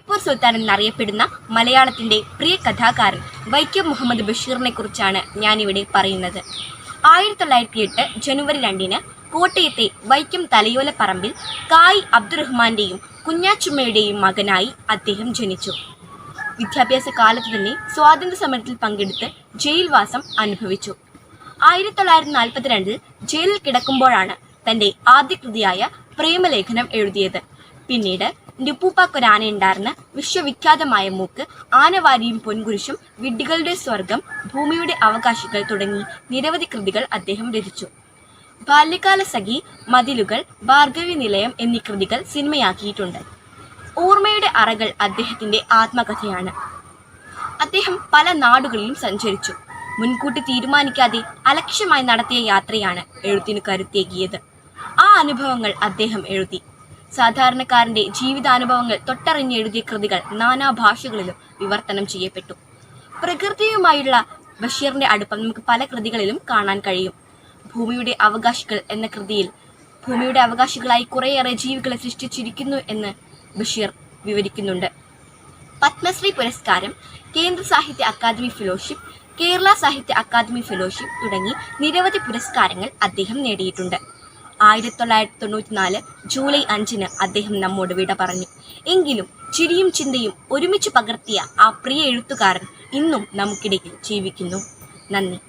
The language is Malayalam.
ബേപ്പൂർ സുൽത്താൻ എന്നറിയപ്പെടുന്ന മലയാളത്തിന്റെ പ്രിയ കഥാകാരൻ വൈക്കം മുഹമ്മദ് ബഷീറിനെ കുറിച്ചാണ് ഞാനിവിടെ പറയുന്നത്. 1908 ജനുവരി 2 കോട്ടയത്തെ വൈക്കം തലയോലപ്പറമ്പിൽ കായി അബ്ദുറഹ്മാന്റെയും കുഞ്ഞാച്ചുമ്മയുടെയും മകനായി അദ്ദേഹം ജനിച്ചു. വിദ്യാഭ്യാസ കാലത്ത് തന്നെ സ്വാതന്ത്ര്യ സമരത്തിൽ പങ്കെടുത്ത് ജയിൽവാസം അനുഭവിച്ചു. 1942 ജയിലിൽ കിടക്കുമ്പോഴാണ് തന്റെ ആദ്യ കൃതിയായ പ്രേമലേഖനം എഴുതിയത്. പിന്നീട് നുപ്പൂപ്പാക്കൊരാനയുണ്ടായിരുന്ന വിശ്വവിഖ്യാതമായ മൂക്ക്, ആനവാരിയും പൊൻകുരിശും, വിഡ്ഢികളുടെ സ്വർഗം, ഭൂമിയുടെ അവകാശികൾ തുടങ്ങി നിരവധി കൃതികൾ അദ്ദേഹം രചിച്ചു. ബാല്യകാല സഖി, മതിലുകൾ, ഭാർഗവി നിലയം എന്നീ കൃതികൾ സിനിമയാക്കിയിട്ടുണ്ട്. ഓർമ്മയുടെ അറകൾ അദ്ദേഹത്തിന്റെ ആത്മകഥയാണ്. അദ്ദേഹം പല നാടുകളിലും സഞ്ചരിച്ചു. മുൻകൂട്ടി തീരുമാനിക്കാതെ അലക്ഷ്യമായി നടത്തിയ യാത്രയാണ് എഴുത്തിനു കരുത്തേകിയത്. ആ അനുഭവങ്ങൾ അദ്ദേഹം എഴുതി. സാധാരണക്കാരന്റെ ജീവിതാനുഭവങ്ങൾ തൊട്ടറിഞ്ഞെഴുതിയ കൃതികൾ നാനാഭാഷകളിലും വിവർത്തനം ചെയ്യപ്പെട്ടു. പ്രകൃതിയുമായുള്ള ബഷീറിന്റെ അടുപ്പം നമുക്ക് പല കൃതികളിലും കാണാൻ കഴിയും. ഭൂമിയുടെ അവകാശികൾ എന്ന കൃതിയിൽ ഭൂമിയുടെ അവകാശികളായി കുറേയേറെ ജീവികളെ സൃഷ്ടിച്ചിരിക്കുന്നു എന്ന് ബഷീർ വിവരിക്കുന്നുണ്ട്. പത്മശ്രീ പുരസ്കാരം, കേന്ദ്ര സാഹിത്യ അക്കാദമി ഫെലോഷിപ്പ്, കേരള സാഹിത്യ അക്കാദമി ഫെലോഷിപ്പ് തുടങ്ങി നിരവധി പുരസ്കാരങ്ങൾ അദ്ദേഹം നേടിയിട്ടുണ്ട്. 1994 ജൂലൈ 5 അദ്ദേഹം നമ്മോട് വിട പറഞ്ഞു. എങ്കിലും ചിരിയും ചിന്തയും ഒരുമിച്ച് പകർത്തിയ ആ പ്രിയ എഴുത്തുകാരൻ ഇന്നും നമുക്കിടയിൽ ജീവിക്കുന്നു. നന്ദി.